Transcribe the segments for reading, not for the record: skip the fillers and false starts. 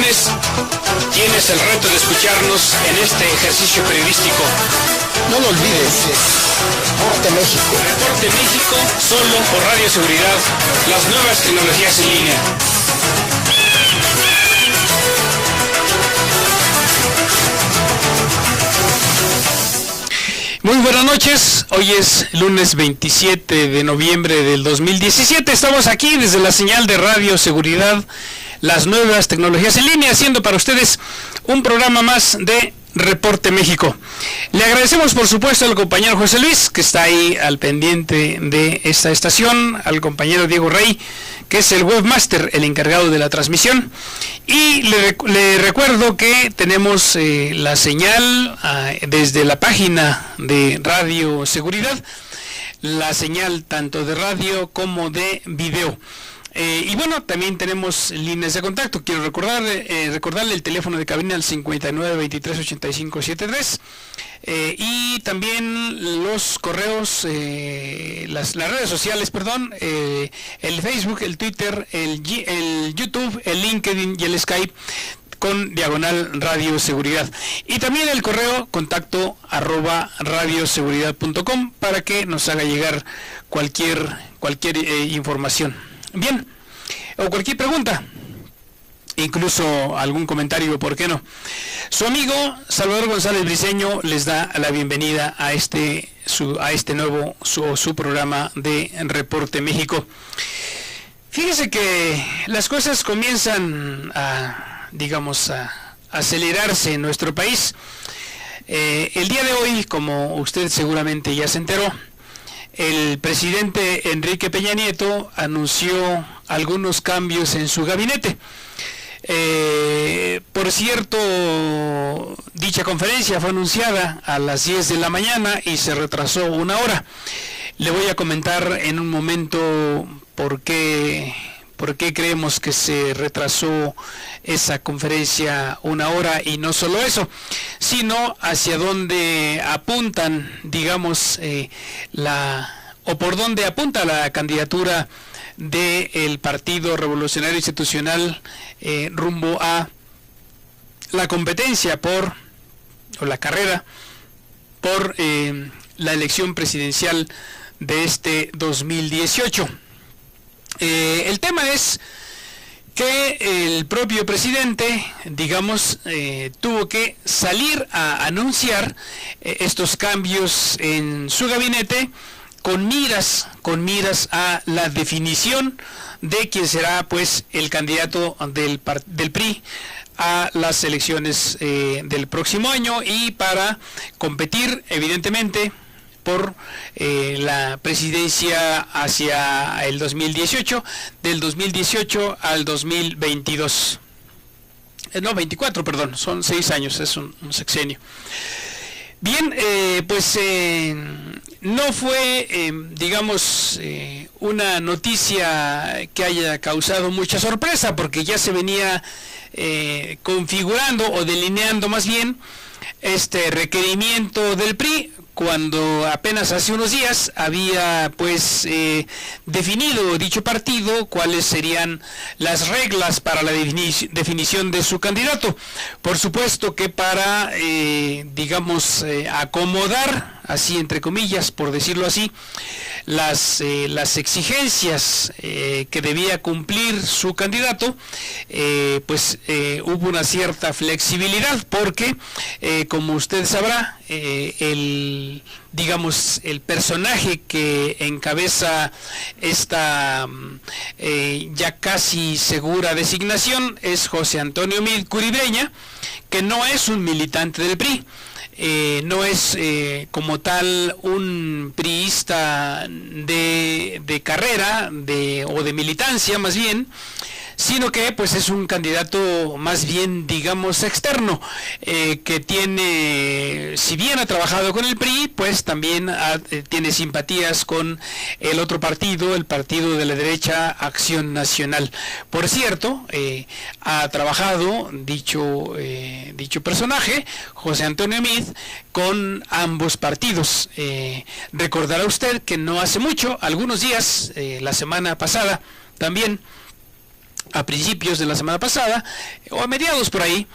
lunes tienes el reto de escucharnos en este ejercicio periodístico. No lo olvides, Reporte México. Reporte México, solo por Radio Seguridad, las nuevas tecnologías en línea. Muy buenas noches, hoy es lunes 27 de noviembre del 2017, estamos aquí desde la señal de Radio Seguridad, las nuevas tecnologías en línea, haciendo para ustedes un programa más de Reporte México. Le agradecemos por supuesto al compañero José Luis, que está ahí al pendiente de esta estación, al compañero Diego Rey, que es el webmaster, el encargado de la transmisión, y le recuerdo que tenemos la señal desde la página de Radio Seguridad, la señal tanto de radio como de video. Y bueno, también tenemos líneas de contacto. Quiero recordarle el teléfono de cabina al 5923-8573 y también los correos, las redes sociales, perdón, el Facebook, el Twitter, el YouTube, el LinkedIn y el Skype con diagonal Radio Seguridad, y también el correo contacto @radioseguridad.com para que nos haga llegar cualquier información. Bien, o cualquier pregunta, incluso algún comentario, ¿por qué no? Su amigo Salvador González Briceño les da la bienvenida a su programa de Reporte México. Fíjese que las cosas comienzan a acelerarse en nuestro país. El día de hoy, como usted seguramente ya se enteró, el presidente Enrique Peña Nieto anunció algunos cambios en su gabinete. Por cierto, dicha conferencia fue anunciada a las 10 de la mañana y se retrasó una hora. Le voy a comentar en un momento por qué creemos que se retrasó esa conferencia una hora, y no solo eso, sino hacia dónde apuntan, por dónde apunta la candidatura del Partido Revolucionario Institucional rumbo a la competencia la carrera por la elección presidencial de este 2018. El tema es que el propio presidente, tuvo que salir a anunciar estos cambios en su gabinete con miras a la definición de quién será pues el candidato del PRI a las elecciones del próximo año, y para competir evidentemente por la presidencia hacia el 2018, del 2018 al 2022. 24, perdón, son 6 años, es un sexenio. Bien, no fue, una noticia que haya causado mucha sorpresa, porque ya se venía configurando o delineando más bien este requerimiento del PRI, cuando apenas hace unos días había definido dicho partido cuáles serían las reglas para la definición de su candidato. Por supuesto que para acomodar, así entre comillas, por decirlo así, las exigencias que debía cumplir su candidato, hubo una cierta flexibilidad, porque como usted sabrá, el personaje que encabeza esta ya casi segura designación es José Antonio Meade Curibreña, que no es un militante del PRI. No es como tal un priista de carrera o de militancia más bien, sino que es un candidato más bien externo, que tiene, si bien ha trabajado con el PRI, también tiene simpatías con el otro partido, el partido de la derecha Acción Nacional. Por cierto, ha trabajado dicho personaje, José Antonio Meade, con ambos partidos. Recordará usted que no hace mucho, algunos días, la semana pasada también, a principios de la semana pasada, o a mediados por ahí,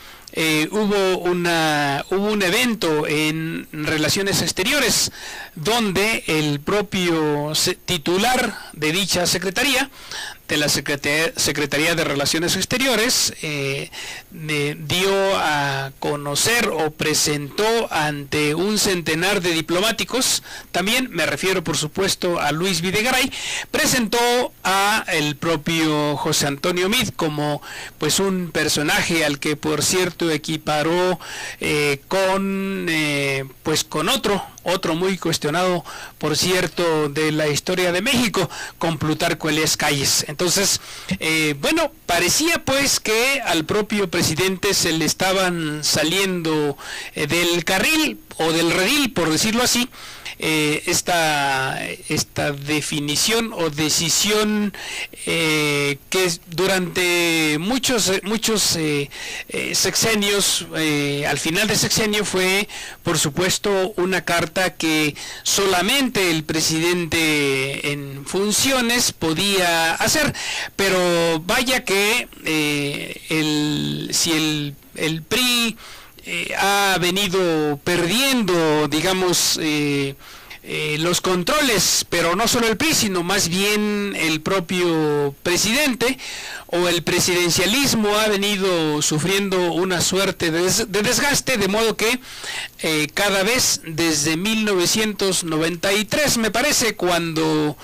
hubo un evento en Relaciones Exteriores donde el propio titular de dicha secretaría, de la Secretaría de Relaciones Exteriores, dio a conocer o presentó ante un centenar de diplomáticos, también me refiero por supuesto a Luis Videgaray, presentó a el propio José Antonio Meade como pues un personaje al que por cierto equiparó con otro muy cuestionado, por cierto, de la historia de México, con Plutarco Elías Calles. Entonces, parecía pues que al propio presidente se le estaban saliendo del carril o del redil, por decirlo así, esta definición o decisión que durante muchos sexenios, al final del sexenio fue por supuesto una carta que solamente el presidente en funciones podía hacer, pero vaya que si el PRI ha venido perdiendo, digamos, los controles, pero no solo el PRI, sino más bien el propio presidente, o el presidencialismo ha venido sufriendo una suerte de desgaste, de modo que cada vez desde 1993, me parece, cuando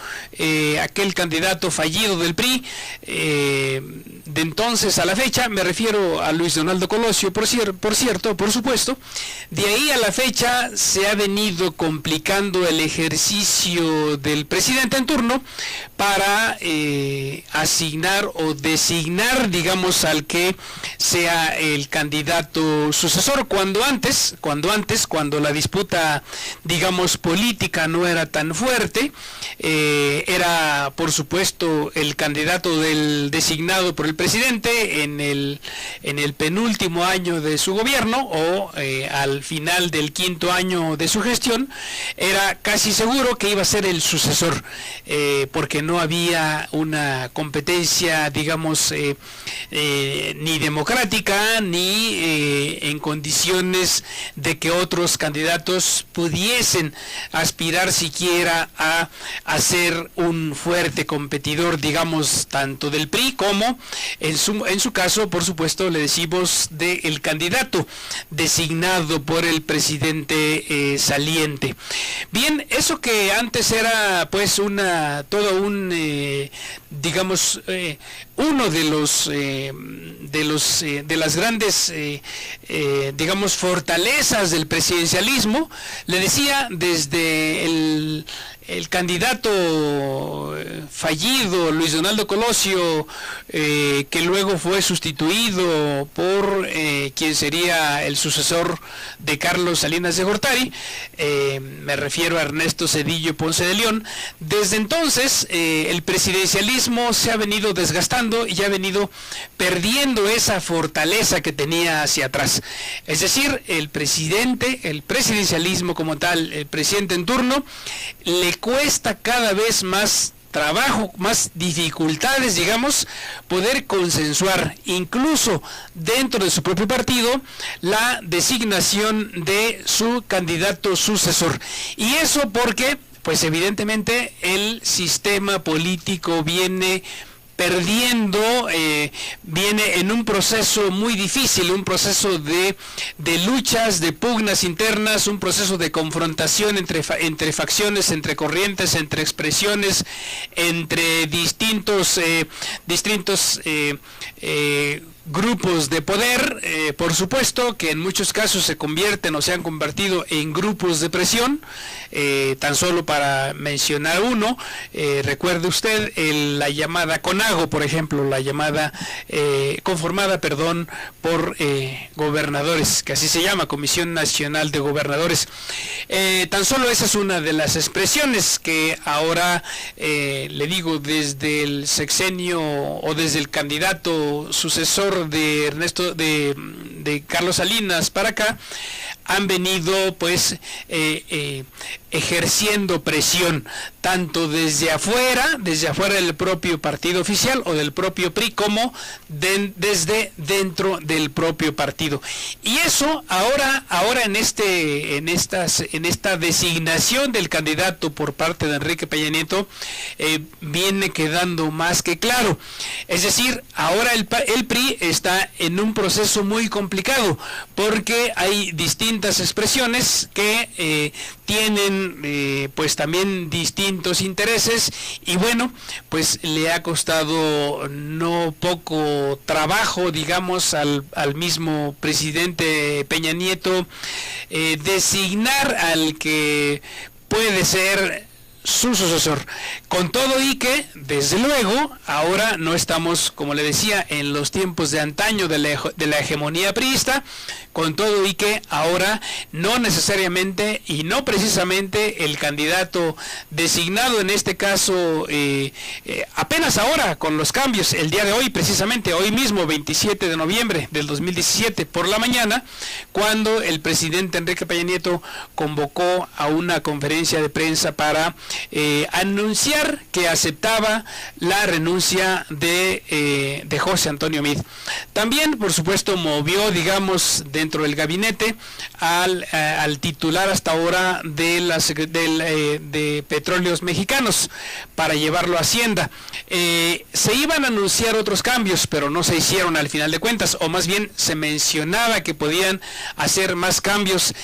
aquel candidato fallido del PRI, de entonces a la fecha, me refiero a Luis Donaldo Colosio, por supuesto, de ahí a la fecha se ha venido complicando el ejercicio del presidente en turno para asignar o designar, digamos, al que sea el candidato sucesor, cuando la disputa, digamos, política no era tan fuerte, era por supuesto el candidato designado por el presidente en el penúltimo año de su gobierno, o al final del quinto año de su gestión, era casi seguro que iba a ser el sucesor, porque no había una competencia, digamos, ni democrática, ni en condiciones de que otros candidatos pudiesen aspirar siquiera a ser un fuerte competidor, digamos, tanto del PRI como, en su caso, por supuesto, le decimos, del candidato designado por el presidente saliente. Bien, eso que antes era pues digamos, uno de las grandes digamos fortalezas del presidencialismo, le decía, desde el candidato fallido Luis Donaldo Colosio, que luego fue sustituido por quien sería el sucesor de Carlos Salinas de Gortari, me refiero a Ernesto Zedillo Ponce de León. Desde entonces el presidencialismo se ha venido desgastando y ha venido perdiendo esa fortaleza que tenía hacia atrás. Es decir, el presidencialismo como tal, el presidente en turno, le cuesta cada vez más trabajo, más dificultades, digamos, poder consensuar, incluso dentro de su propio partido, la designación de su candidato sucesor. Y eso porque, pues evidentemente, el sistema político viene perdiendo, viene en un proceso muy difícil, un proceso de luchas, de pugnas internas, un proceso de confrontación entre facciones, entre corrientes, entre expresiones, entre distintos grupos de poder, por supuesto, que en muchos casos se convierten o se han convertido en grupos de presión. Tan solo para mencionar uno, recuerde usted la llamada CONAGO, por ejemplo, la llamada conformada por gobernadores, que así se llama, Comisión Nacional de Gobernadores. Tan solo esa es una de las expresiones que ahora, le digo, desde el sexenio o desde el candidato sucesor de Carlos Salinas para acá, han venido pues ejerciendo presión tanto desde afuera del propio partido oficial o del propio PRI, como desde dentro del propio partido. Y eso ahora en esta designación del candidato por parte de Enrique Peña Nieto viene quedando más que claro. Es decir, ahora el PRI está en un proceso muy complicado, porque hay distintas expresiones que tienen pues también distintos intereses, y bueno, pues le ha costado no poco trabajo, digamos, al mismo presidente Peña Nieto designar al que puede ser su sucesor. Con todo y que, desde luego, ahora no estamos, como le decía, en los tiempos de antaño de la hegemonía priista, con todo y que ahora no necesariamente y no precisamente el candidato designado, en este caso, apenas ahora con los cambios, el día de hoy, precisamente hoy mismo, 27 de noviembre del 2017, por la mañana, cuando el presidente Enrique Peña Nieto convocó a una conferencia de prensa para anunciar que aceptaba la renuncia de José Antonio Meade. También, por supuesto, movió, digamos, dentro del gabinete al titular hasta ahora de Petróleos Mexicanos para llevarlo a Hacienda. Se iban a anunciar otros cambios, pero no se hicieron al final de cuentas, o más bien se mencionaba que podían hacer más cambios,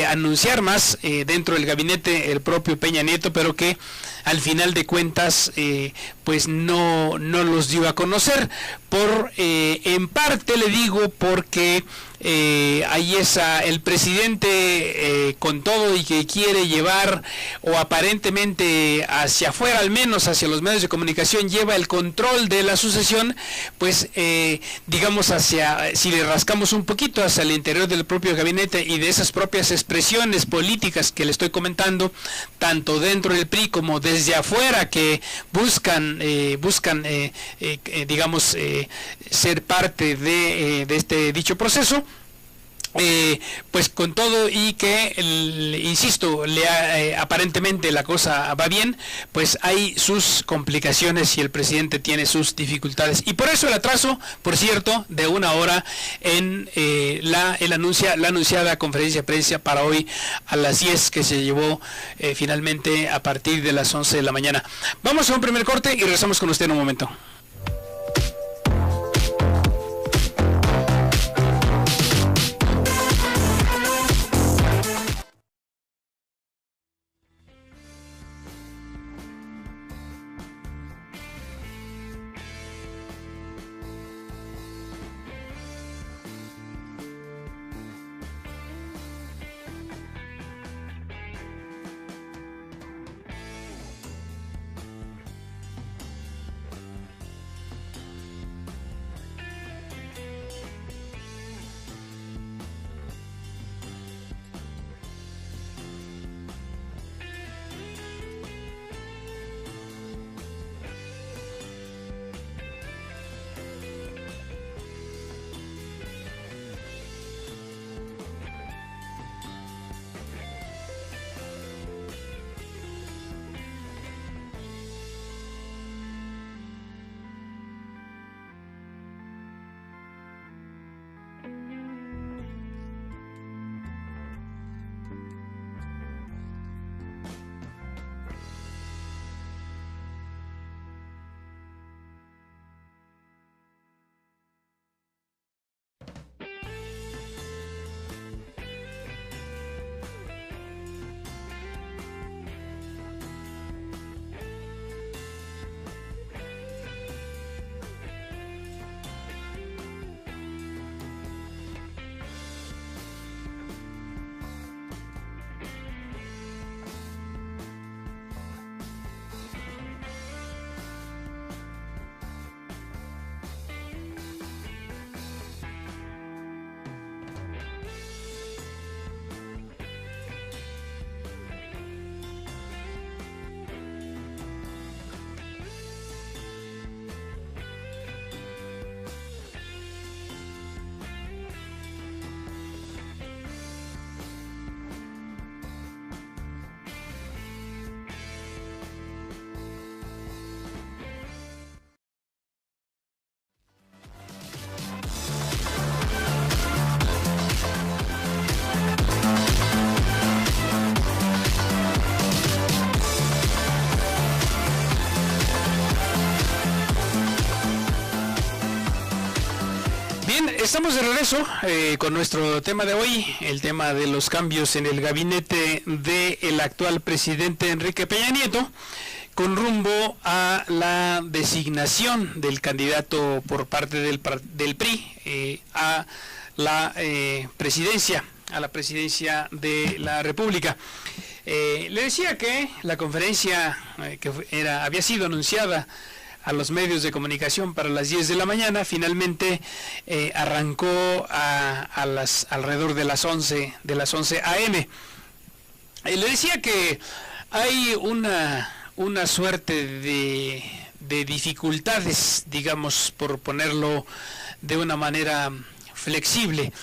anunciar más dentro del gabinete el propio Peña Nieto, pero que al final de cuentas pues no los dio a conocer, en parte le digo porque ahí el presidente con todo y que quiere llevar, o aparentemente hacia afuera, al menos hacia los medios de comunicación, lleva el control de la sucesión, pues digamos, si le rascamos un poquito hacia el interior del propio gabinete y de esas propias expresiones políticas que le estoy comentando, tanto dentro del PRI como desde afuera, que buscan digamos, ser parte de este dicho proceso, pues con todo y que, insisto, aparentemente la cosa va bien, pues hay sus complicaciones y el presidente tiene sus dificultades, y por eso el atraso, por cierto, de una hora en la anunciada conferencia de prensa para hoy a las 10, que se llevó finalmente a partir de las 11 de la mañana. Vamos a un primer corte y regresamos con usted en un momento. Estamos de regreso con nuestro tema de hoy, el tema de los cambios en el gabinete del actual presidente Enrique Peña Nieto, con rumbo a la designación del candidato por parte del PRI a la presidencia de la República. Le decía que la conferencia había sido anunciada a los medios de comunicación para las 10 de la mañana, finalmente arrancó alrededor de las 11 a.m. Le decía que hay una suerte de dificultades, digamos, por ponerlo de una manera flexible,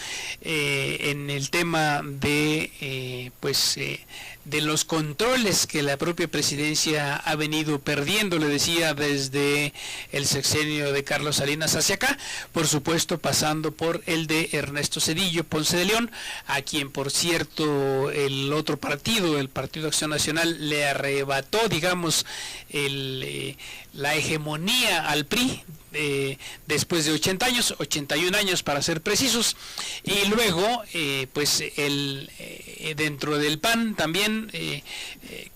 en el tema de los controles que la propia presidencia ha venido perdiendo, le decía, desde el sexenio de Carlos Salinas hacia acá, por supuesto pasando por el de Ernesto Zedillo Ponce de León, a quien, por cierto, el otro partido, el Partido Acción Nacional, le arrebató, digamos, la hegemonía al PRI, después de 81 años para ser precisos, y luego dentro del PAN también,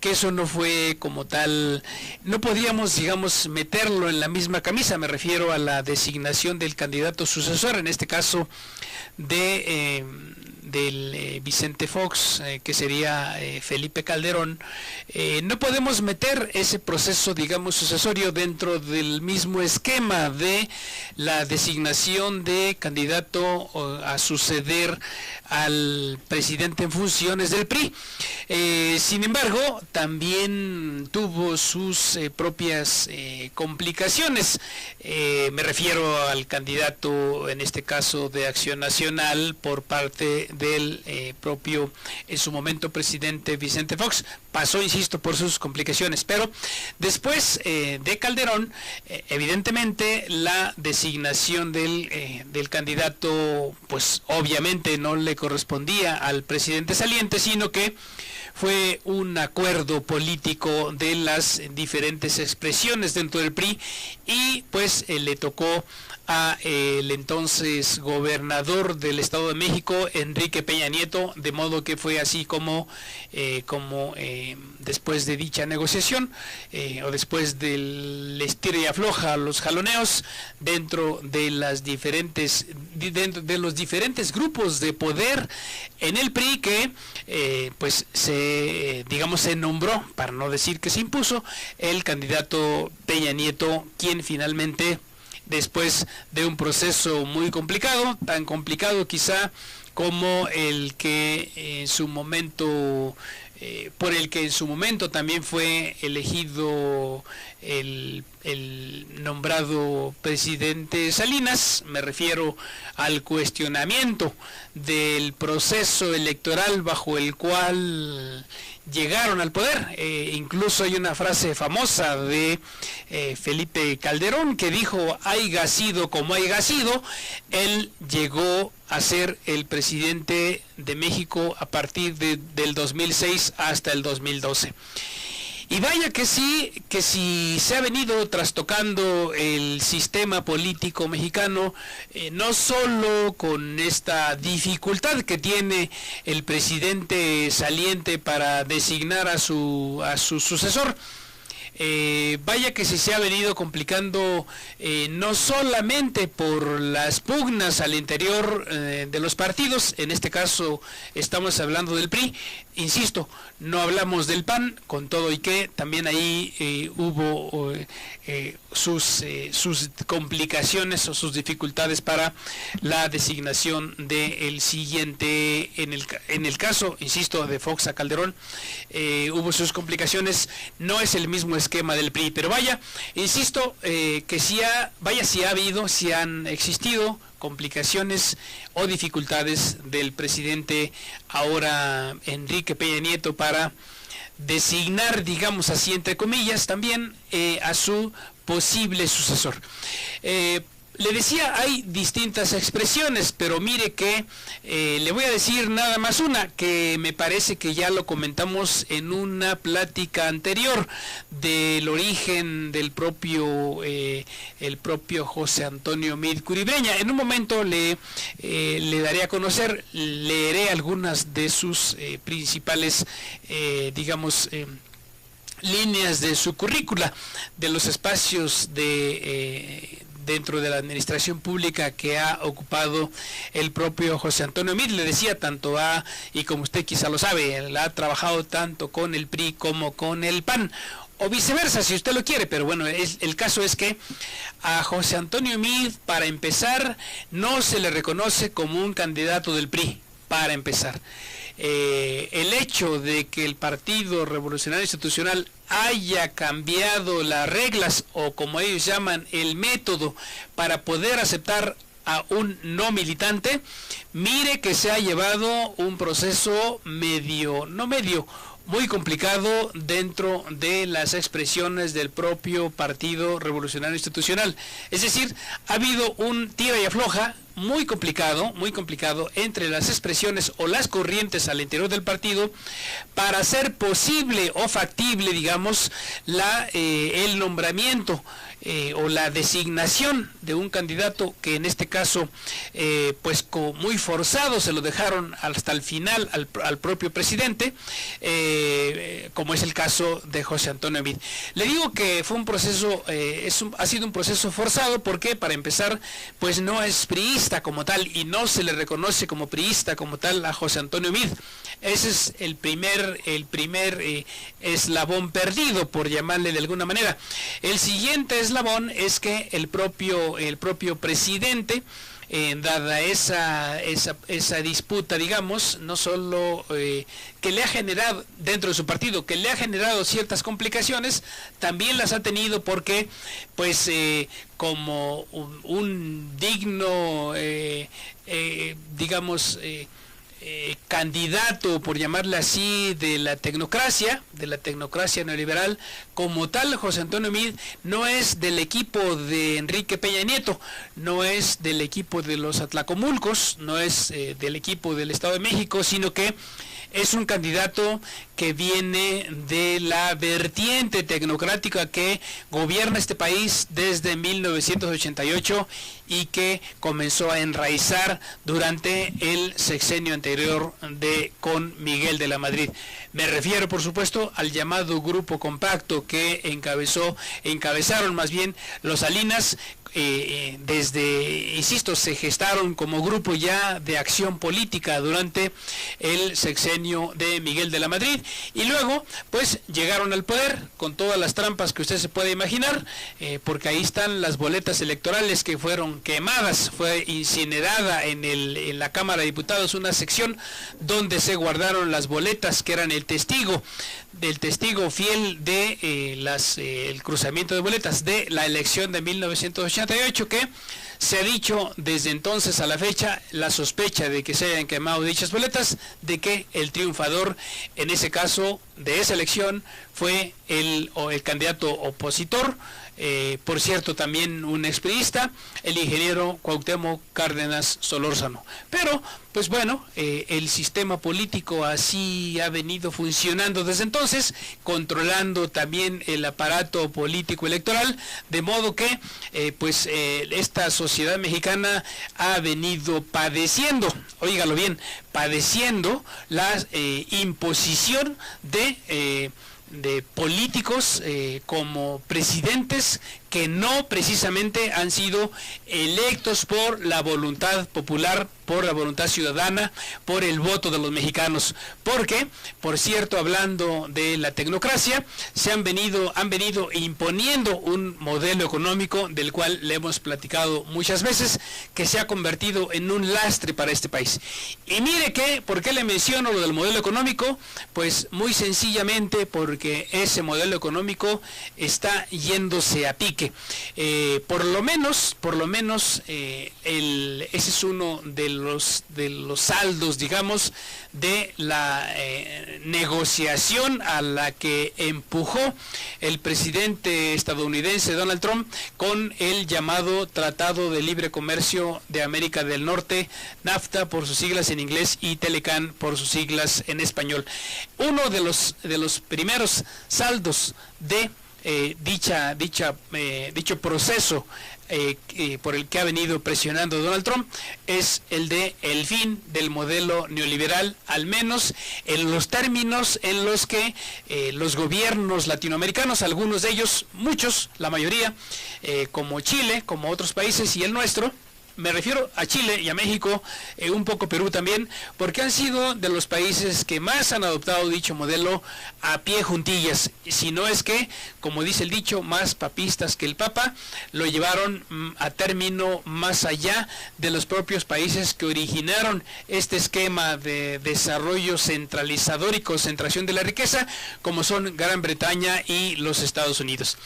que eso no fue como tal, no podíamos, digamos, meterlo en la misma camisa. Me refiero a la designación del candidato sucesor, en este caso del Vicente Fox, que sería Felipe Calderón. No podemos meter ese proceso, digamos, sucesorio dentro del mismo esquema de la designación de candidato a suceder al presidente en funciones del PRI. Sin embargo, también tuvo sus propias complicaciones. Me refiero al candidato, en este caso de Acción Nacional, por parte del propio, en su momento, presidente Vicente Fox. Pasó, insisto, por sus complicaciones, pero después de Calderón, evidentemente la designación del candidato, pues obviamente no le correspondía al presidente saliente, sino que fue un acuerdo político de las diferentes expresiones dentro del PRI, y pues le tocó a el entonces gobernador del Estado de México, Enrique Peña Nieto, de modo que fue así como después de dicha negociación, o después del estira y afloja, los jaloneos dentro de los diferentes grupos de poder en el PRI, que se nombró, para no decir que se impuso, el candidato Peña Nieto, quien finalmente, después de un proceso muy complicado, tan complicado quizá como el que en su momento, por el que en su momento también fue elegido el nombrado presidente Salinas. Me refiero al cuestionamiento del proceso electoral bajo el cual llegaron al poder. Incluso hay una frase famosa de Felipe Calderón, que dijo: haiga sido como haiga sido, él llegó a ser el presidente de México a partir del 2006 hasta el 2012. Y vaya que sí se ha venido trastocando el sistema político mexicano, no solo con esta dificultad que tiene el presidente saliente para designar a su sucesor. Vaya que se ha venido complicando, no solamente por las pugnas al interior de los partidos. En este caso estamos hablando del PRI, insisto, no hablamos del PAN, con todo y que también ahí hubo sus complicaciones o sus dificultades para la designación del siguiente. En el caso, insisto, de Fox a Calderón, hubo sus complicaciones. No es el mismo esquema del PRI, pero vaya, insisto, que sí han existido complicaciones o dificultades del presidente ahora Enrique Peña Nieto para designar, digamos así, entre comillas, también a su posible sucesor. Le decía, hay distintas expresiones, pero mire que le voy a decir nada más una, que me parece que ya lo comentamos en una plática anterior, del origen del propio José Antonio Meade Curibreña. En un momento le daré a conocer, leeré algunas de sus principales, líneas de su currícula, de los espacios dentro de la administración pública que ha ocupado el propio José Antonio Meade. Le decía, tanto y como usted quizá lo sabe, él ha trabajado tanto con el PRI como con el PAN, o viceversa, si usted lo quiere, pero bueno, el caso es que a José Antonio Meade, para empezar, no se le reconoce como un candidato del PRI, para empezar. El hecho de que el Partido Revolucionario Institucional haya cambiado las reglas, o como ellos llaman, el método para poder aceptar a un no militante, mire que se ha llevado un proceso muy complicado dentro de las expresiones del propio Partido Revolucionario Institucional. Es decir, ha habido un tira y afloja muy complicado entre las expresiones o las corrientes al interior del partido para hacer posible o factible, digamos, el nombramiento o la designación de un candidato que en este caso pues muy forzado se lo dejaron hasta el final al propio presidente, como es el caso de José Antonio Meade. Le digo que fue un proceso, ha sido un proceso forzado porque, para empezar, pues no es priista como tal y no se le reconoce como priista como tal a José Antonio Meade. Ese es el primer eslabón perdido, por llamarle de alguna manera. El siguiente eslabón es que el propio presidente, dada esa disputa, digamos, no solo que le ha generado dentro de su partido, que le ha generado ciertas complicaciones, también las ha tenido porque, pues, como un digno, candidato, por llamarle así, de la tecnocracia neoliberal, como tal, José Antonio Meade no es del equipo de Enrique Peña Nieto, no es del equipo de los Atlacomulcos, no es del equipo del Estado de México, sino que es un candidato que viene de la vertiente tecnocrática que gobierna este país desde 1988 y que comenzó a enraizar durante el sexenio anterior con Miguel de la Madrid. Me refiero, por supuesto, al llamado Grupo Compacto que encabezaron más bien los Salinas. Insisto, se gestaron como grupo ya de acción política durante el sexenio de Miguel de la Madrid, y luego pues llegaron al poder con todas las trampas que usted se puede imaginar, porque ahí están las boletas electorales que fueron quemadas. Fue incinerada en la Cámara de Diputados una sección donde se guardaron las boletas que eran el testigo fiel de el cruzamiento de boletas de la elección de 1988, que se ha dicho desde entonces a la fecha, la sospecha de que se hayan quemado dichas boletas, de que el triunfador en ese caso de esa elección fue el candidato opositor, por cierto también un expriista, el ingeniero Cuauhtémoc Cárdenas Solórzano. Pero pues bueno, el sistema político así ha venido funcionando desde entonces, controlando también el aparato político electoral, de modo que esta sociedad mexicana ha venido padeciendo, óigalo bien, padeciendo la imposición de políticos como presidentes que no precisamente han sido electos por la voluntad popular, por la voluntad ciudadana, por el voto de los mexicanos. Porque, por cierto, hablando de la tecnocracia, han venido imponiendo un modelo económico del cual le hemos platicado muchas veces, que se ha convertido en un lastre para este país. Y mire que, ¿por qué le menciono lo del modelo económico? Pues muy sencillamente porque ese modelo económico está yéndose a pique. que por lo menos ese es uno de los saldos, digamos, de la negociación a la que empujó el presidente estadounidense Donald Trump con el llamado Tratado de Libre Comercio de América del Norte, NAFTA por sus siglas en inglés y TELECAN por sus siglas en español. Uno de los primeros saldos de dicho proceso por el que ha venido presionando Donald Trump es el de el fin del modelo neoliberal, al menos en los términos en los que los gobiernos latinoamericanos, algunos de ellos, muchos, la mayoría, como Chile, como otros países y el nuestro, me refiero a Chile y a México, un poco Perú también, porque han sido de los países que más han adoptado dicho modelo a pie juntillas, si no es que, como dice el dicho, más papistas que el Papa, lo llevaron a término más allá de los propios países que originaron este esquema de desarrollo centralizador y concentración de la riqueza, como son Gran Bretaña y los Estados Unidos.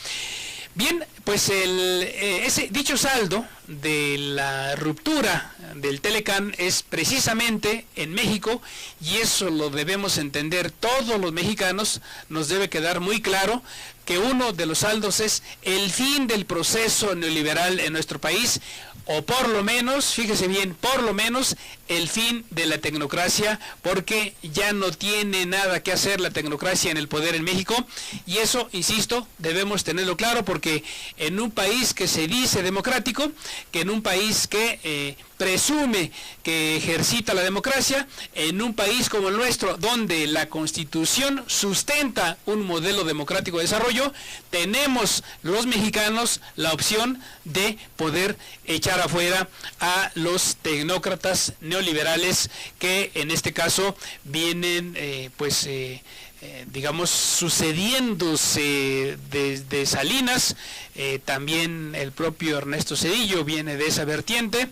Bien, pues ese dicho saldo de la ruptura del TELECAN es precisamente en México, y eso lo debemos entender todos los mexicanos. Nos debe quedar muy claro que uno de los saldos es el fin del proceso neoliberal en nuestro país, o por lo menos, fíjese bien, por lo menos el fin de la tecnocracia, porque ya no tiene nada que hacer la tecnocracia en el poder en México, y eso, insisto, debemos tenerlo claro, porque en un país que se dice democrático, que en un país que presume que ejercita la democracia, en un país como el nuestro, donde la Constitución sustenta un modelo democrático de desarrollo, tenemos los mexicanos la opción de poder echar afuera a los tecnócratas neoliberales que en este caso vienen digamos, sucediéndose desde Salinas. También el propio Ernesto Zedillo viene de esa vertiente,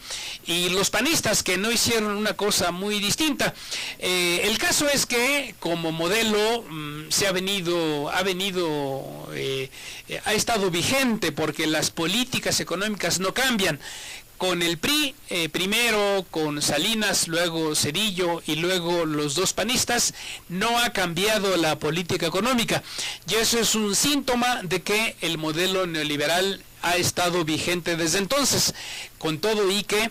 y los panistas, que no hicieron una cosa muy distinta. El caso es que como modelo ha estado vigente, porque las políticas económicas no cambian. Con el PRI, primero con Salinas, luego Zedillo y luego los dos panistas, no ha cambiado la política económica, y eso es un síntoma de que el modelo neoliberal ha estado vigente desde entonces, con todo y que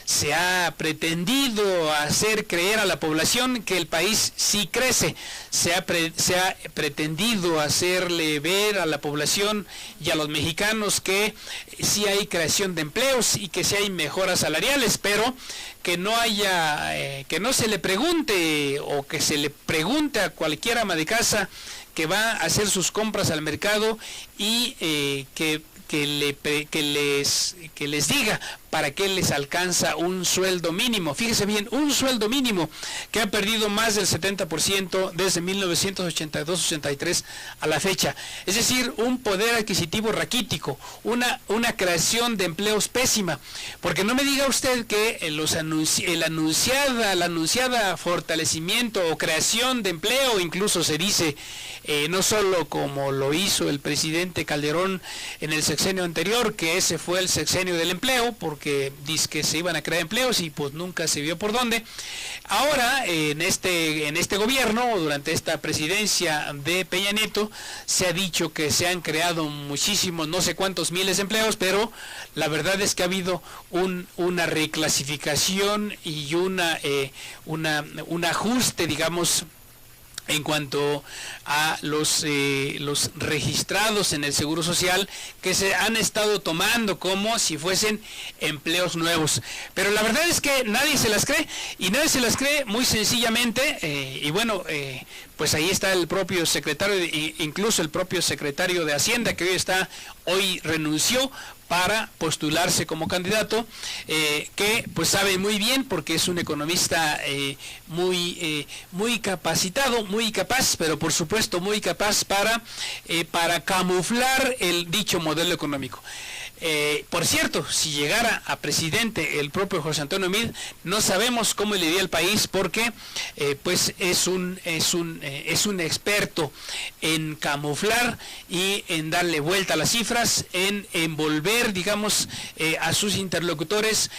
se ha pretendido hacer creer a la población que el país sí crece, se ha pretendido hacerle ver a la población y a los mexicanos que sí hay creación de empleos y que sí hay mejoras salariales, pero que no se le pregunte, o que se le pregunte a cualquier ama de casa que va a hacer sus compras al mercado y que les diga para qué les alcanza un sueldo mínimo. Fíjese bien, un sueldo mínimo que ha perdido más del 70% desde 1982-83 a la fecha. Es decir, un poder adquisitivo raquítico, una creación de empleos pésima. Porque no me diga usted que el anunciada fortalecimiento o creación de empleo, incluso se dice, no solo como lo hizo el presidente Calderón en el sexenio anterior, que ese fue el sexenio del empleo, porque dice que se iban a crear empleos y pues nunca se vio por dónde. Ahora, en este gobierno, durante esta presidencia de Peña Nieto, se ha dicho que se han creado muchísimos, no sé cuántos miles de empleos, pero la verdad es que ha habido una reclasificación y un ajuste, digamos, en cuanto a los registrados en el Seguro Social, que se han estado tomando como si fuesen empleos nuevos. Pero la verdad es que nadie se las cree, y nadie se las cree muy sencillamente, pues ahí está el propio secretario, incluso el propio secretario de Hacienda, que hoy renunció para postularse como candidato, que pues sabe muy bien, porque es un economista muy capacitado, muy capaz, pero por supuesto muy capaz para camuflar el dicho modelo económico. Por cierto, si llegara a presidente el propio José Antonio Meade, no sabemos cómo le iría al país, porque pues es un experto en camuflar y en darle vuelta a las cifras, en envolver, digamos, a sus interlocutores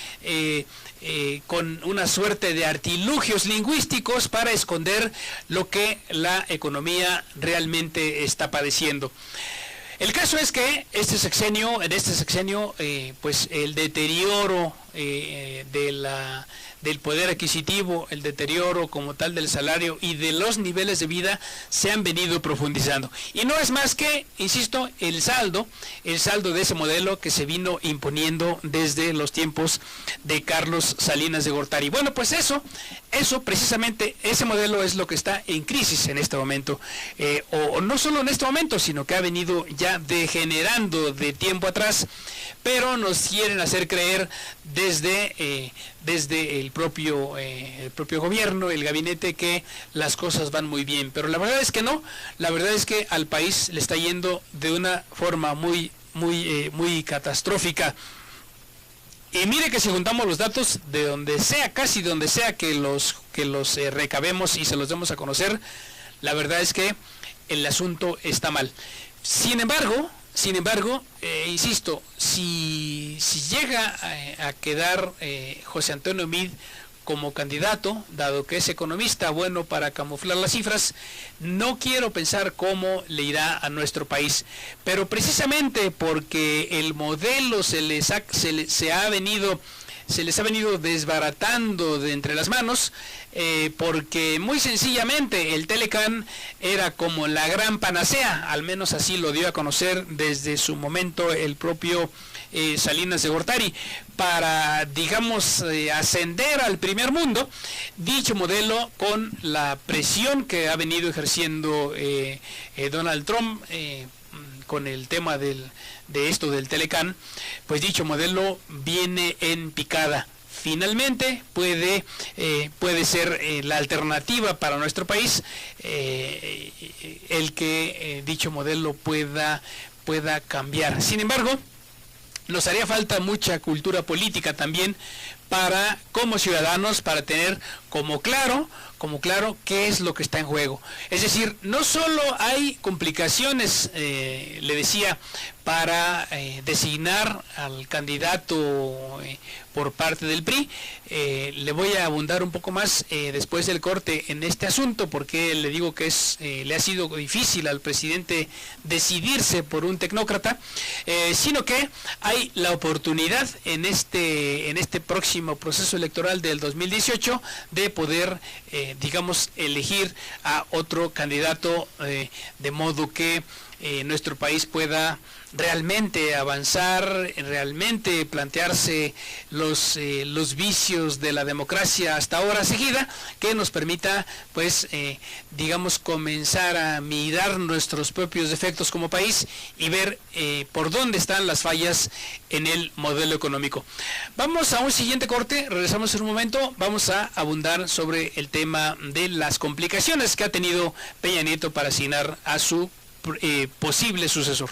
con una suerte de artilugios lingüísticos para esconder lo que la economía realmente está padeciendo. El caso es que en este sexenio, pues el deterioro del poder adquisitivo, el deterioro como tal del salario y de los niveles de vida se han venido profundizando. Y no es más que, insisto, el saldo de ese modelo que se vino imponiendo desde los tiempos de Carlos Salinas de Gortari. Bueno, pues eso precisamente, ese modelo es lo que está en crisis en este momento, o no solo en este momento, sino que ha venido ya degenerando de tiempo atrás, pero nos quieren hacer creer desde el propio gobierno, el gabinete, que las cosas van muy bien, pero la verdad es que no. La verdad es que al país le está yendo de una forma muy catastrófica. Y mire que si juntamos los datos de donde sea, casi donde sea que los recabemos y se los demos a conocer, la verdad es que el asunto está mal. Sin embargo, insisto, si llega a quedar José Antonio Meade como candidato, dado que es economista bueno para camuflar las cifras, no quiero pensar cómo le irá a nuestro país. Pero precisamente porque el modelo se les ha venido desbaratando de entre las manos, porque muy sencillamente el Telecán era como la gran panacea, al menos así lo dio a conocer desde su momento el propio Salinas de Gortari, para, digamos, ascender al primer mundo. Dicho modelo, con la presión que ha venido ejerciendo Donald Trump con el tema de esto del Telecán, pues dicho modelo viene en picada. Finalmente puede ser la alternativa para nuestro país, el que dicho modelo pueda cambiar. Sin embargo, nos haría falta mucha cultura política también para, como ciudadanos, para tener como claro qué es lo que está en juego. Es decir, no solo hay complicaciones, le decía, para designar al candidato por parte del PRI. Le voy a abundar un poco más después del corte en este asunto, porque le digo que le ha sido difícil al presidente decidirse por un tecnócrata, sino que hay la oportunidad en este próximo proceso electoral del 2018 de poder, digamos, elegir a otro candidato, de modo que nuestro país pueda realmente avanzar, realmente plantearse los vicios de la democracia hasta ahora seguida, que nos permita, pues, digamos, comenzar a mirar nuestros propios defectos como país y ver por dónde están las fallas en el modelo económico. Vamos a un siguiente corte, regresamos en un momento, vamos a abundar sobre el tema de las complicaciones que ha tenido Peña Nieto para asignar a su posible sucesor.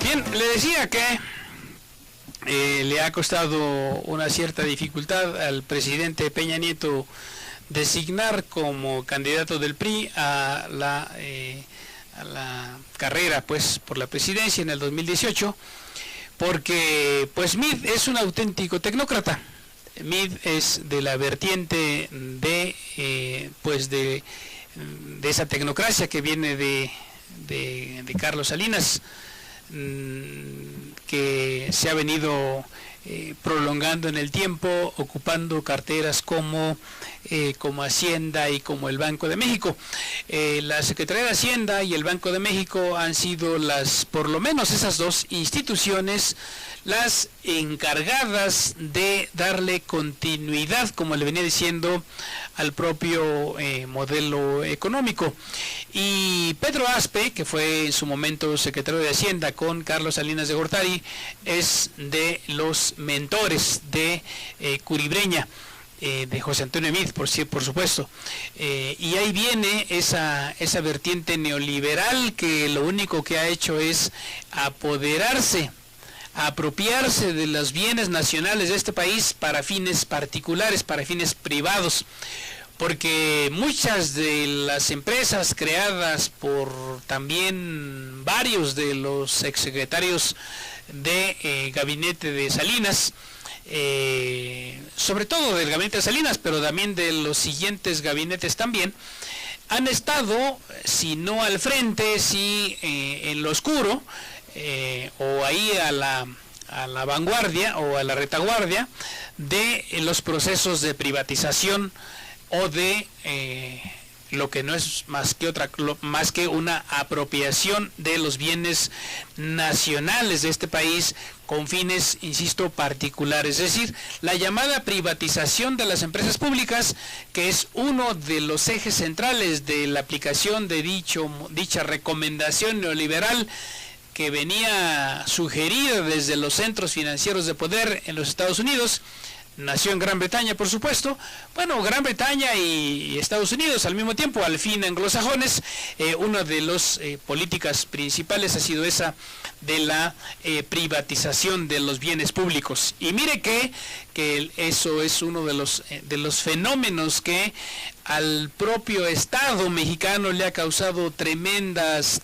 Bien, le decía que le ha costado una cierta dificultad al presidente Peña Nieto designar como candidato del PRI a la carrera pues por la presidencia en el 2018, porque pues Mid es un auténtico tecnócrata. Mid es de la vertiente de esa tecnocracia que viene de Carlos Salinas, que se ha venido prolongando en el tiempo, ocupando carteras como Hacienda y como el Banco de México. La Secretaría de Hacienda y el Banco de México han sido por lo menos esas dos instituciones, las encargadas de darle continuidad, como le venía diciendo, al propio modelo económico. Y Pedro Aspe, que fue en su momento secretario de Hacienda con Carlos Salinas de Gortari, es de los mentores de Curibreña, de José Antonio Meade, por supuesto. Y ahí viene esa vertiente neoliberal que lo único que ha hecho es apropiarse de los bienes nacionales de este país para fines particulares, para fines privados, porque muchas de las empresas creadas por también varios de los exsecretarios de gabinete de Salinas, sobre todo del gabinete de Salinas, pero también de los siguientes gabinetes también, han estado, si no al frente, si en lo oscuro, o ahí a la vanguardia o a la retaguardia de los procesos de privatización o de lo que no es más que una apropiación de los bienes nacionales de este país con fines, insisto, particulares, es decir, la llamada privatización de las empresas públicas, que es uno de los ejes centrales de la aplicación de dicha recomendación neoliberal que venía sugerida desde los centros financieros de poder en los Estados Unidos. Nació en Gran Bretaña, por supuesto. Bueno, Gran Bretaña y Estados Unidos al mismo tiempo, al fin anglosajones. Una de las políticas principales ha sido esa de la privatización de los bienes públicos. Y mire que eso es uno de los fenómenos que al propio Estado mexicano le ha causado tremendas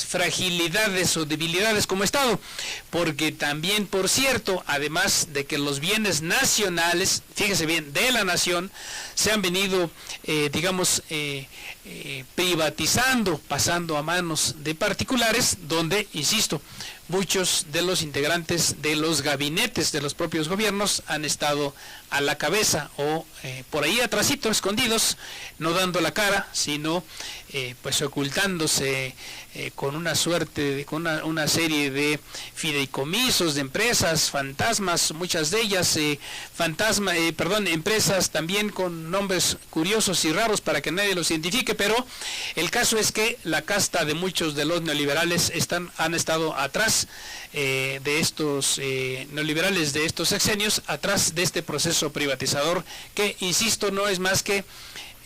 fragilidades o debilidades como Estado, porque también, por cierto, además de que los bienes nacionales, fíjese bien, de la nación, se han venido, privatizando, pasando a manos de particulares, donde, insisto, muchos de los integrantes de los gabinetes de los propios gobiernos han estado a la cabeza o por ahí atrasito, escondidos, no dando la cara, sino pues ocultándose con una serie de fideicomisos de empresas fantasmas, muchas de ellas empresas también con nombres curiosos y raros para que nadie los identifique, pero el caso es que la casta de muchos de los neoliberales han estado atrás de estos neoliberales de estos sexenios, atrás de este proceso privatizador que, insisto, no es más que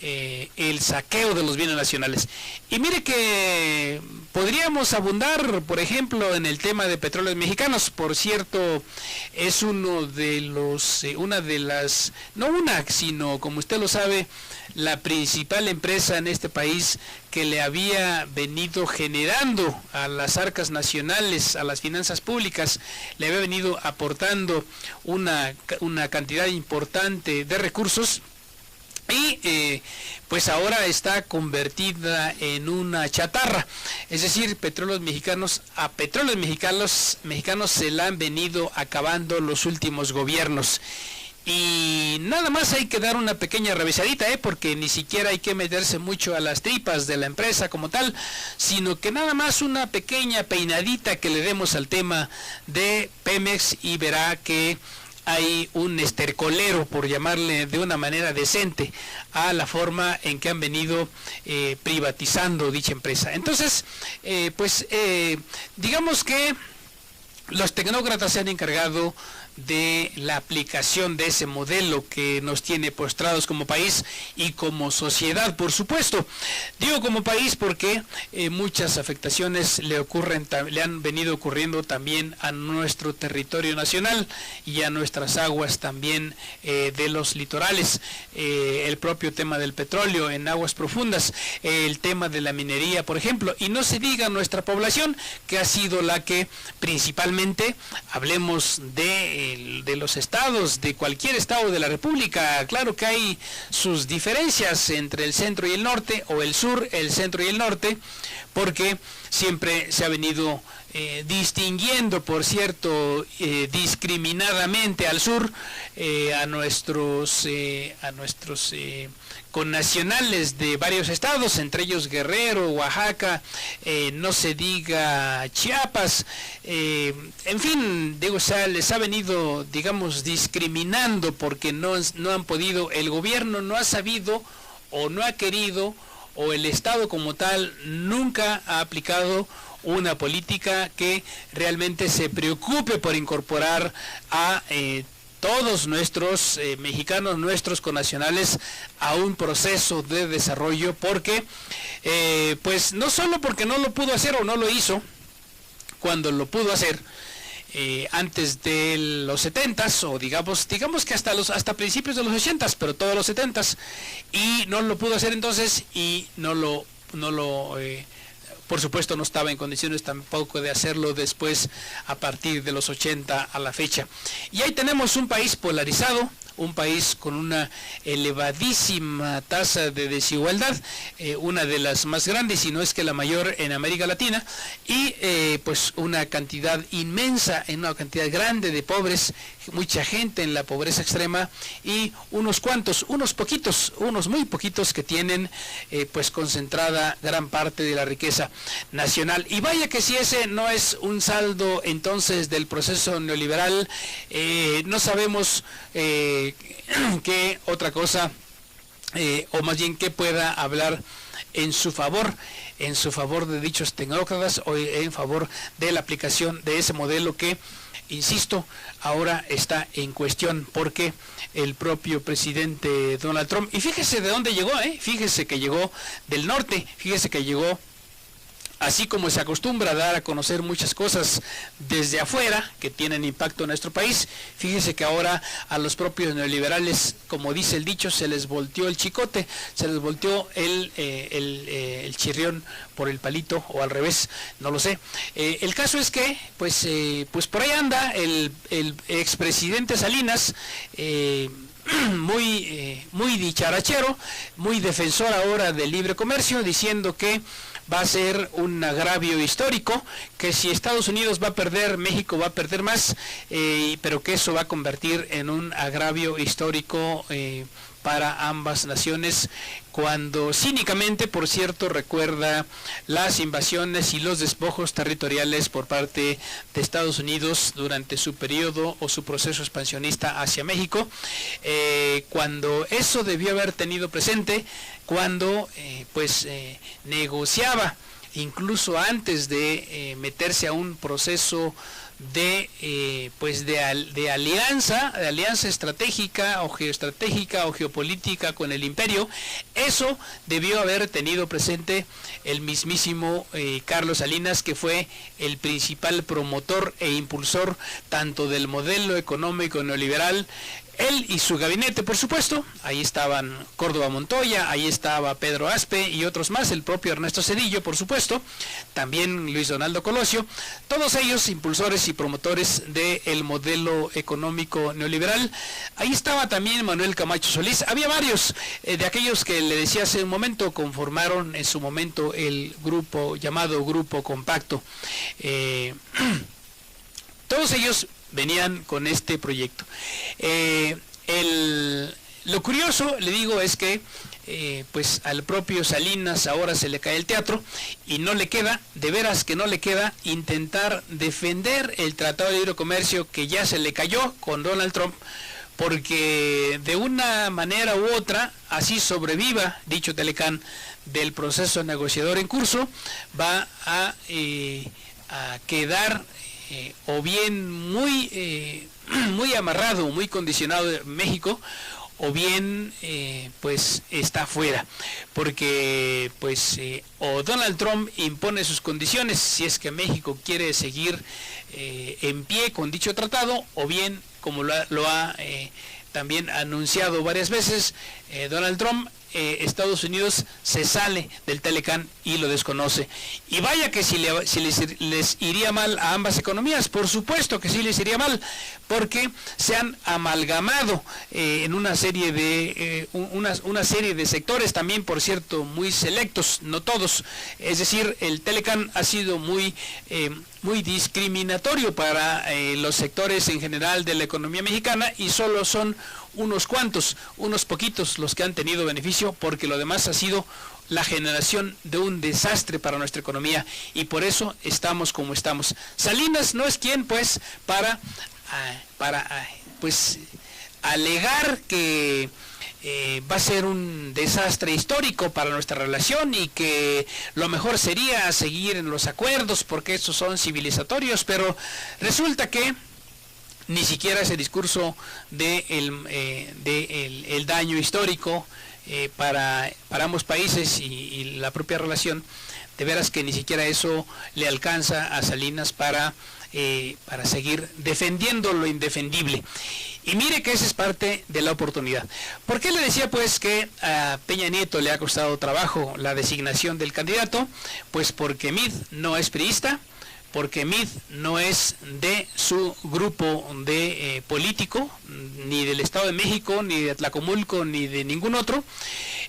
el saqueo de los bienes nacionales. Y mire que podríamos abundar, por ejemplo, en el tema de Petróleos Mexicanos. Por cierto, es sino, como usted lo sabe, la principal empresa en este país que le había venido generando a las arcas nacionales, a las finanzas públicas, le había venido aportando una cantidad importante de recursos. Y pues ahora está convertida en una chatarra, es decir, a Petróleos Mexicanos se la han venido acabando los últimos gobiernos. Y nada más hay que dar una pequeña revisadita, porque ni siquiera hay que meterse mucho a las tripas de la empresa como tal, sino que nada más una pequeña peinadita que le demos al tema de Pemex y verá que hay un estercolero, por llamarle de una manera decente, a la forma en que han venido privatizando dicha empresa. Entonces, digamos que los tecnócratas se han encargado de la aplicación de ese modelo que nos tiene postrados como país y como sociedad, por supuesto. Digo como país porque muchas afectaciones le han venido ocurriendo también a nuestro territorio nacional y a nuestras aguas también de los litorales. El propio tema del petróleo en aguas profundas, el tema de la minería, por ejemplo, y no se diga nuestra población, que ha sido la que principalmente, hablemos de los estados, de cualquier estado de la República. Claro que hay sus diferencias entre el centro y el norte, o el sur, el centro y el norte, porque siempre se ha venido distinguiendo, por cierto, discriminadamente al sur, a nuestros connacionales de varios estados, entre ellos Guerrero, Oaxaca, no se diga Chiapas, en fin, digo, les ha venido, digamos, discriminando porque no han podido, el gobierno no ha sabido o no ha querido, o el Estado como tal nunca ha aplicado una política que realmente se preocupe por incorporar a todos nuestros mexicanos, nuestros connacionales, a un proceso de desarrollo, porque pues no solo porque no lo pudo hacer o no lo hizo cuando lo pudo hacer antes de los 70s, o digamos que hasta principios de los 80s, pero todos los 70s, y no lo pudo hacer entonces, y por supuesto no estaba en condiciones tampoco de hacerlo después, a partir de los 80 a la fecha. Y ahí tenemos un país polarizado, un país con una elevadísima tasa de desigualdad, una de las más grandes, si no es que la mayor en América Latina, y pues una cantidad inmensa, una cantidad grande de pobres, mucha gente en la pobreza extrema, y unos muy poquitos que tienen pues concentrada gran parte de la riqueza nacional. Y vaya que si ese no es un saldo entonces del proceso neoliberal, no sabemos qué otra cosa, o más bien qué pueda hablar en su favor de dichos tecnócratas, o en favor de la aplicación de ese modelo que, insisto, ahora está en cuestión, porque el propio presidente Donald Trump, y fíjese de dónde llegó, fíjese que llegó del norte, fíjese que llegó, así como se acostumbra a dar a conocer muchas cosas desde afuera que tienen impacto en nuestro país, fíjese que ahora a los propios neoliberales, como dice el dicho, se les volteó el chicote, se les volteó el chirrión por el palito, o al revés, no lo sé. El caso es que, pues por ahí anda el expresidente Salinas, muy dicharachero, muy defensor ahora del libre comercio, diciendo que va a ser un agravio histórico, que si Estados Unidos va a perder, México va a perder más, pero que eso va a convertir en un agravio histórico para ambas naciones, cuando cínicamente, por cierto, recuerda las invasiones y los despojos territoriales por parte de Estados Unidos durante su periodo o su proceso expansionista hacia México, cuando eso debió haber tenido presente, cuando negociaba, incluso antes de meterse a un proceso de alianza estratégica o geoestratégica o geopolítica con el imperio. Eso debió haber tenido presente el mismísimo Carlos Salinas, que fue el principal promotor e impulsor tanto del modelo económico neoliberal. Él y su gabinete, por supuesto, ahí estaban Córdoba Montoya, ahí estaba Pedro Aspe y otros más, el propio Ernesto Zedillo, por supuesto, también Luis Donaldo Colosio, todos ellos impulsores y promotores del modelo económico neoliberal. Ahí estaba también Manuel Camacho Solís. Había varios de aquellos que le decía hace un momento, conformaron en su momento el grupo llamado Grupo Compacto. Todos ellos venían con este proyecto. Lo curioso, le digo, es que pues al propio Salinas ahora se le cae el teatro y no le queda, de veras que no le queda, intentar defender el Tratado de Libre Comercio que ya se le cayó con Donald Trump, porque de una manera u otra, así sobreviva dicho Telecán del proceso negociador en curso, va a quedar o bien muy amarrado, muy condicionado de México, o bien pues está fuera, porque pues o Donald Trump impone sus condiciones si es que México quiere seguir en pie con dicho tratado, o bien, como lo ha también anunciado varias veces Donald Trump, Estados Unidos se sale del Telecán y lo desconoce. Y vaya que si les iría mal a ambas economías, por supuesto que sí les iría mal, porque se han amalgamado en una serie de sectores también, por cierto, muy selectos, no todos. Es decir, el Telecán ha sido muy discriminatorio para los sectores en general de la economía mexicana, y solo son unos cuantos, unos poquitos los que han tenido beneficio, porque lo demás ha sido la generación de un desastre para nuestra economía, y por eso estamos como estamos. Salinas no es quien pues para pues alegar que va a ser un desastre histórico para nuestra relación y que lo mejor sería seguir en los acuerdos porque estos son civilizatorios, pero resulta que ni siquiera ese discurso de el daño histórico para ambos países y la propia relación, de veras que ni siquiera eso le alcanza a Salinas para seguir defendiendo lo indefendible. Y mire que esa es parte de la oportunidad. ¿Por qué le decía pues que a Peña Nieto le ha costado trabajo la designación del candidato? Pues porque Mid no es priista, porque Mid no es de su grupo de político, ni del Estado de México, ni de Tlacomulco, ni de ningún otro.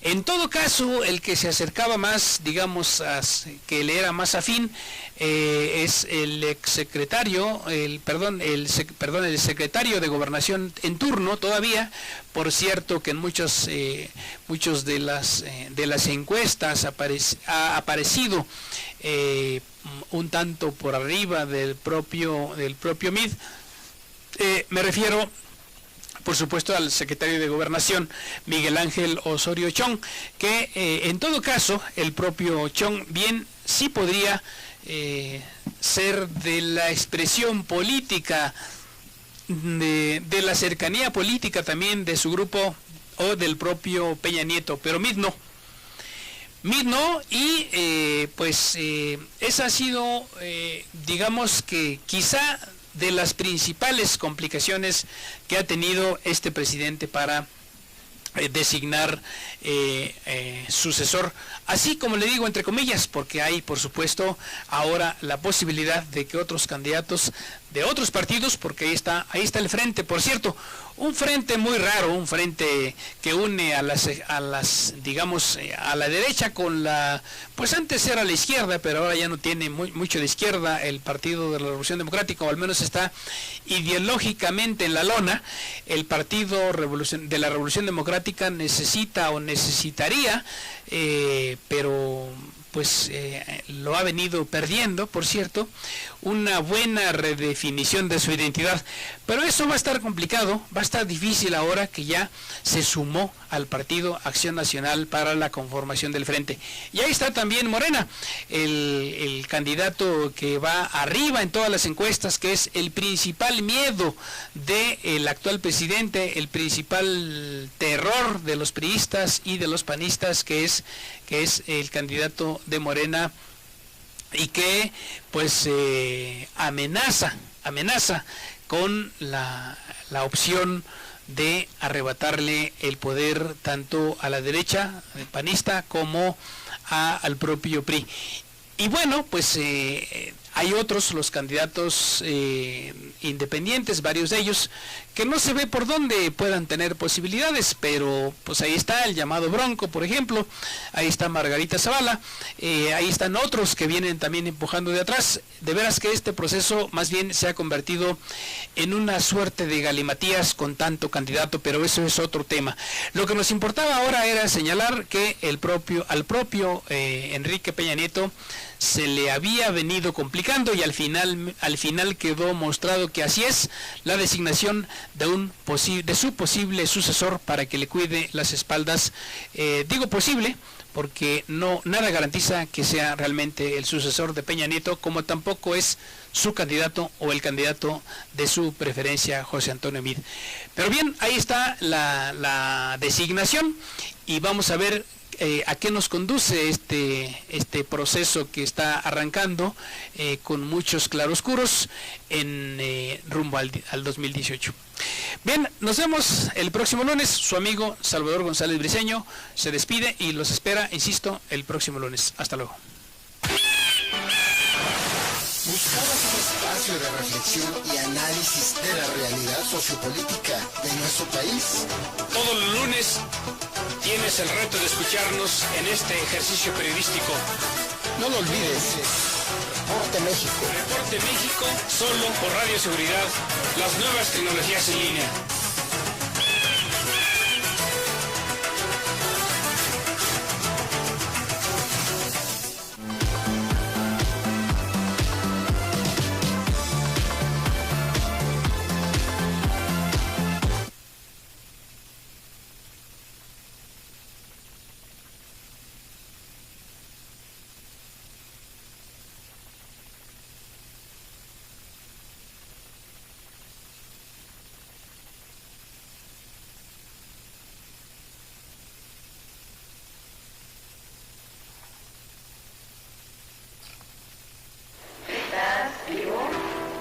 En todo caso, el que se acercaba más, digamos, que le era más afín, es el exsecretario, el secretario de Gobernación en turno todavía. Por cierto que en muchos de las encuestas ha aparecido un tanto por arriba del propio Mid. Me refiero, por supuesto, al secretario de Gobernación, Miguel Ángel Osorio Chong, que en todo caso el propio Chong bien sí podría ser de la expresión política, de la cercanía política también de su grupo o del propio Peña Nieto, pero Mid no. Y esa ha sido, digamos que quizá de las principales complicaciones que ha tenido este presidente para designar sucesor, así como le digo entre comillas, porque hay por supuesto ahora la posibilidad de que otros candidatos de otros partidos, porque ahí está el frente, por cierto, un frente muy raro, un frente que une a las digamos a la derecha con pues antes era la izquierda, pero ahora ya no tiene mucho de izquierda el Partido de la Revolución Democrática, o al menos está ideológicamente en la lona. El Partido de la Revolución Democrática necesitaría, pero pues lo ha venido perdiendo, por cierto, una buena redefinición de su identidad. Pero eso va a estar complicado, va a estar difícil ahora que ya se sumó al Partido Acción Nacional para la conformación del frente. Y ahí está también Morena, el candidato que va arriba en todas las encuestas, que es el principal miedo del actual presidente, el principal terror de los priistas y de los panistas, que es el candidato de Morena, y que pues amenaza con la opción de arrebatarle el poder tanto a la derecha panista como al propio PRI. Y bueno, pues hay otros, los candidatos independientes, varios de ellos, que no se ve por dónde puedan tener posibilidades, pero pues ahí está el llamado Bronco, por ejemplo, ahí está Margarita Zavala, ahí están otros que vienen también empujando de atrás. De veras que este proceso más bien se ha convertido en una suerte de galimatías con tanto candidato, pero eso es otro tema. Lo que nos importaba ahora era señalar que al propio Enrique Peña Nieto se le había venido complicando, y al final quedó mostrado que así es, la designación de su posible sucesor para que le cuide las espaldas. Digo posible porque nada garantiza que sea realmente el sucesor de Peña Nieto, como tampoco es su candidato o el candidato de su preferencia, José Antonio Meade. Pero bien, ahí está la designación y vamos a ver a qué nos conduce este proceso que está arrancando con muchos claroscuros en rumbo al 2018. Bien, nos vemos el próximo lunes. Su amigo Salvador González Briceño se despide y los espera, insisto, el próximo lunes. Hasta luego. ¿Buscabas un espacio de reflexión y análisis de la realidad sociopolítica de nuestro país? Todos los lunes tienes el reto de escucharnos en este ejercicio periodístico. No lo olvides. Reporte México. Reporte México, solo por Radio Seguridad, las nuevas tecnologías en línea.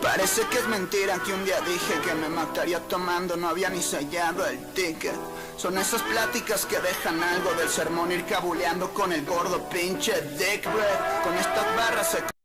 Parece que es mentira que un día dije que me mataría tomando, no había ni sellado el ticket. Son esas pláticas que dejan algo del sermón, ir cabuleando con el gordo pinche dick bread. Con estas barras se